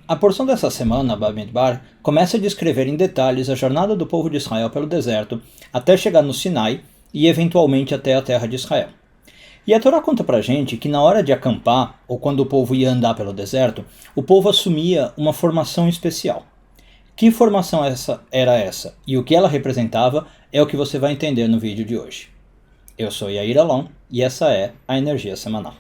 A porção dessa semana, Bamidbar, começa a descrever em detalhes a jornada do povo de Israel pelo deserto, até chegar no Sinai e eventualmente até a terra de Israel. E a Torá conta pra gente que na hora de acampar, ou quando o povo ia andar pelo deserto, o povo assumia uma formação especial. Que formação era essa e o que ela representava é o que você vai entender no vídeo de hoje. Eu sou Yair Alon e essa é a Energia Semanal.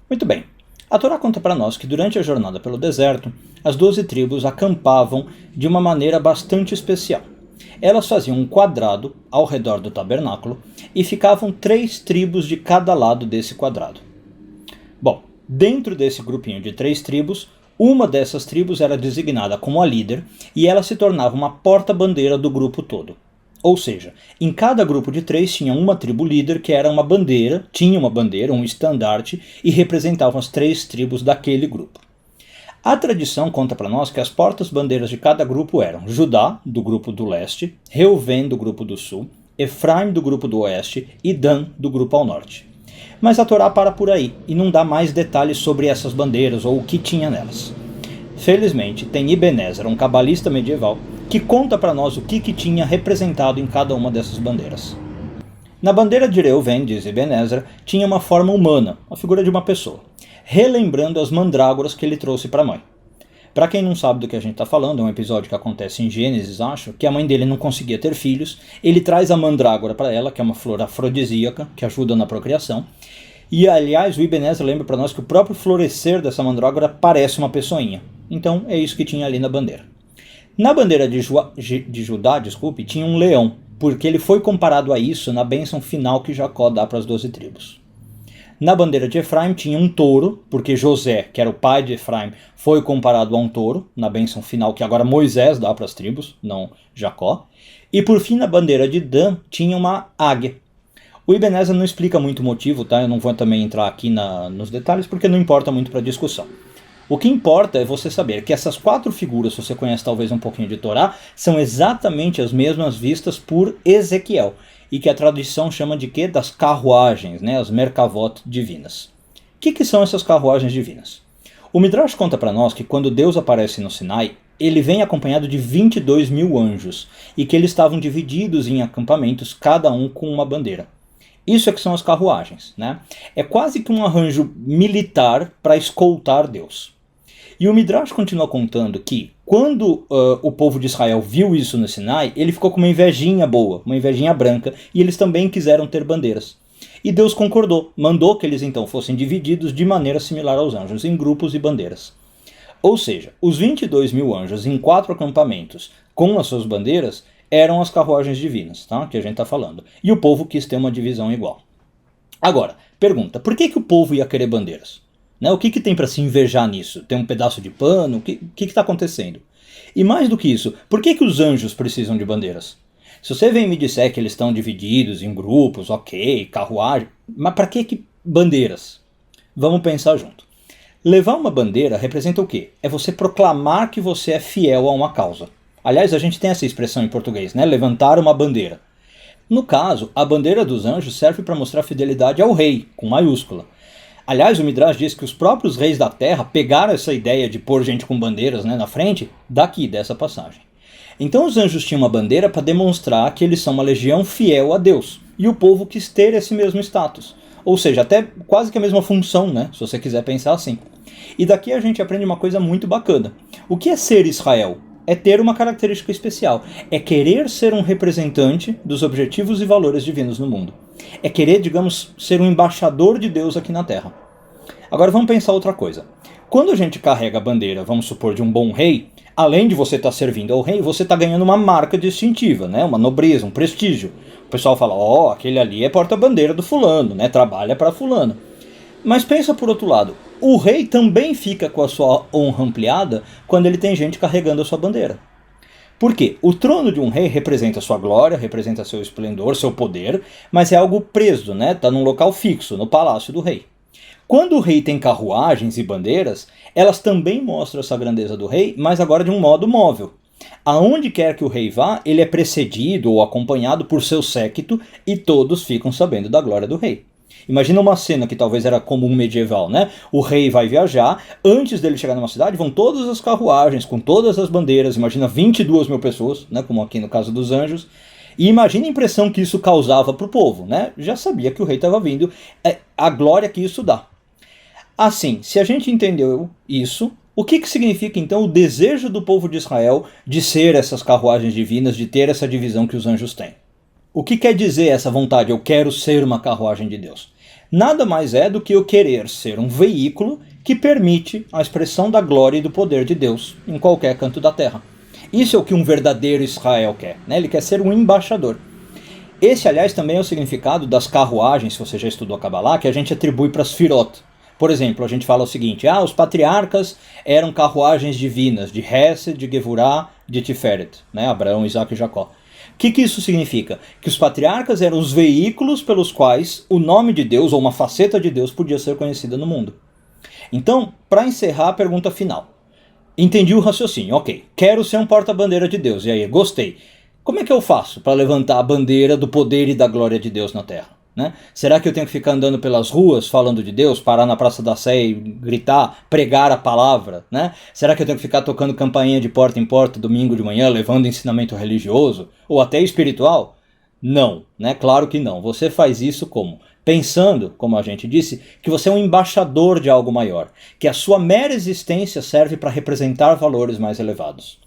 Muito bem, a Torá conta para nós que durante a jornada pelo deserto, as 12 tribos acampavam de uma maneira bastante especial. Elas faziam um quadrado ao redor do tabernáculo e ficavam 3 tribos de cada lado desse quadrado. Bom, dentro desse grupinho de 3 tribos, uma dessas tribos era designada como a líder e ela se tornava uma porta-bandeira do grupo todo. Ou seja, em cada grupo de 3 tinha uma tribo líder que era uma bandeira, tinha uma bandeira, um estandarte, e representavam as 3 tribos daquele grupo. A tradição conta para nós que as portas-bandeiras de cada grupo eram Judá, do grupo do leste, Reuven, do grupo do sul, Efraim, do grupo do oeste, e Dan, do grupo ao norte. Mas a Torá para por aí, e não dá mais detalhes sobre essas bandeiras ou o que tinha nelas. Felizmente, tem Ibn Ezra, um cabalista medieval, que conta para nós o que tinha representado em cada uma dessas bandeiras. Na bandeira de Reuven, diz Ibn Ezra, tinha uma forma humana, a figura de uma pessoa, relembrando as mandrágoras que ele trouxe para a mãe. Para quem não sabe do que a gente está falando, é um episódio que acontece em Gênesis, acho, que a mãe dele não conseguia ter filhos, ele traz a mandrágora para ela, que é uma flor afrodisíaca, que ajuda na procriação, e aliás o Ibn Ezra lembra para nós que o próprio florescer dessa mandrágora parece uma pessoinha. Então é isso que tinha ali na bandeira. Na bandeira de Judá, tinha um leão, porque ele foi comparado a isso na bênção final que Jacó dá para as 12 tribos. Na bandeira de Efraim tinha um touro, porque José, que era o pai de Efraim, foi comparado a um touro, na bênção final que agora Moisés dá para as tribos, não Jacó. E por fim, na bandeira de Dan, tinha uma águia. O Ibn Ezra não explica muito o motivo, tá? Eu não vou também entrar aqui nos detalhes, porque não importa muito para a discussão. O que importa é você saber que essas 4 figuras, se você conhece talvez um pouquinho de Torá, são exatamente as mesmas vistas por Ezequiel, e que a tradição chama de quê? Das carruagens, né? As merkavot divinas. O que são essas carruagens divinas? O Midrash conta para nós que quando Deus aparece no Sinai, ele vem acompanhado de 22 mil anjos, e que eles estavam divididos em acampamentos, cada um com uma bandeira. Isso é que são as carruagens, né? É quase que um arranjo militar para escoltar Deus. E o Midrash continua contando que quando o povo de Israel viu isso no Sinai, ele ficou com uma invejinha boa, uma invejinha branca, e eles também quiseram ter bandeiras. E Deus concordou, mandou que eles então fossem divididos de maneira similar aos anjos, em grupos e bandeiras. Ou seja, os 22 mil anjos em 4 acampamentos com as suas bandeiras eram as carruagens divinas, tá? Que a gente está falando. E o povo quis ter uma divisão igual. Agora, pergunta, por que o povo ia querer bandeiras? Né? O que tem para se invejar nisso? Tem um pedaço de pano? O que está acontecendo? E mais do que isso, por que os anjos precisam de bandeiras? Se você vem me disser que eles estão divididos em grupos, ok, carruagem, mas para que bandeiras? Vamos pensar junto. Levar uma bandeira representa o quê? É você proclamar que você é fiel a uma causa. Aliás, a gente tem essa expressão em português, né? Levantar uma bandeira. No caso, a bandeira dos anjos serve para mostrar fidelidade ao rei, com maiúscula. Aliás, o Midrash diz que os próprios reis da terra pegaram essa ideia de pôr gente com bandeiras, né, na frente, dessa passagem. Então os anjos tinham uma bandeira para demonstrar que eles são uma legião fiel a Deus. E o povo quis ter esse mesmo status. Ou seja, até quase que a mesma função, né, se você quiser pensar assim. E daqui a gente aprende uma coisa muito bacana. O que é ser Israel? É ter uma característica especial. É querer ser um representante dos objetivos e valores divinos no mundo. É querer, digamos, ser um embaixador de Deus aqui na Terra. Agora vamos pensar outra coisa. Quando a gente carrega a bandeira, vamos supor, de um bom rei, além de você estar servindo ao rei, você está ganhando uma marca distintiva, né? Uma nobreza, um prestígio. O pessoal fala, aquele ali é porta-bandeira do fulano, né? Trabalha para fulano. Mas pensa por outro lado, o rei também fica com a sua honra ampliada quando ele tem gente carregando a sua bandeira. Por quê? O trono de um rei representa sua glória, representa seu esplendor, seu poder, mas é algo preso, né? Está num local fixo, no palácio do rei. Quando o rei tem carruagens e bandeiras, elas também mostram essa grandeza do rei, mas agora de um modo móvel. Aonde quer que o rei vá, ele é precedido ou acompanhado por seu séquito e todos ficam sabendo da glória do rei. Imagina uma cena que talvez era comum medieval, né? O rei vai viajar, antes dele chegar numa cidade vão todas as carruagens com todas as bandeiras, imagina 22 mil pessoas, né? Como aqui no caso dos anjos. E imagina a impressão que isso causava para o povo, né? Já sabia que o rei estava vindo, a glória que isso dá. Assim, se a gente entendeu isso, o que significa então o desejo do povo de Israel de ser essas carruagens divinas, de ter essa divisão que os anjos têm? O que quer dizer essa vontade, eu quero ser uma carruagem de Deus? Nada mais é do que eu querer ser um veículo que permite a expressão da glória e do poder de Deus em qualquer canto da terra. Isso é o que um verdadeiro Israel quer, né? Ele quer ser um embaixador. Esse, aliás, também é o significado das carruagens, se você já estudou a Kabbalah, que a gente atribui para as Firot. Por exemplo, a gente fala o seguinte, os patriarcas eram carruagens divinas, de Hesed, de Gevurah, de Tiferet, né? Abraão, Isaac e Jacó. O que isso significa? Que os patriarcas eram os veículos pelos quais o nome de Deus, ou uma faceta de Deus, podia ser conhecida no mundo. Então, para encerrar a pergunta final. Entendi o raciocínio, ok. Quero ser um porta-bandeira de Deus, e aí, gostei. Como é que eu faço para levantar a bandeira do poder e da glória de Deus na Terra? Né? Será que eu tenho que ficar andando pelas ruas falando de Deus, parar na Praça da Sé e gritar, pregar a palavra? Né? Será que eu tenho que ficar tocando campainha de porta em porta domingo de manhã, levando ensinamento religioso ou até espiritual? Não, né? Claro que não. Você faz isso como? Pensando, como a gente disse, que você é um embaixador de algo maior, que a sua mera existência serve para representar valores mais elevados.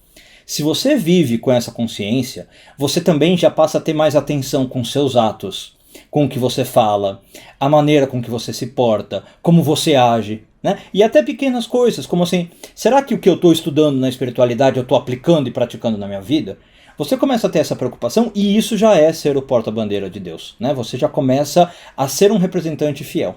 Se você vive com essa consciência, você também já passa a ter mais atenção com seus atos, com o que você fala, a maneira com que você se porta, como você age, né? E até pequenas coisas, como assim, será que o que eu estou estudando na espiritualidade eu estou aplicando e praticando na minha vida? Você começa a ter essa preocupação e isso já é ser o porta-bandeira de Deus, né? Você já começa a ser um representante fiel.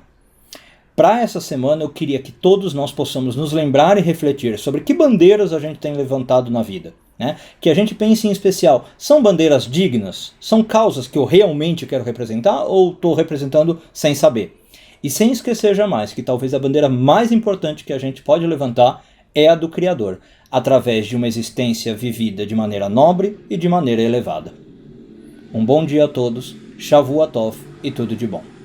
Para essa semana eu queria que todos nós possamos nos lembrar e refletir sobre que bandeiras a gente tem levantado na vida. Né? Que a gente pense em especial, são bandeiras dignas? São causas que eu realmente quero representar ou estou representando sem saber? E sem esquecer jamais que talvez a bandeira mais importante que a gente pode levantar é a do Criador, através de uma existência vivida de maneira nobre e de maneira elevada. Um bom dia a todos, Shavua Tov e tudo de bom.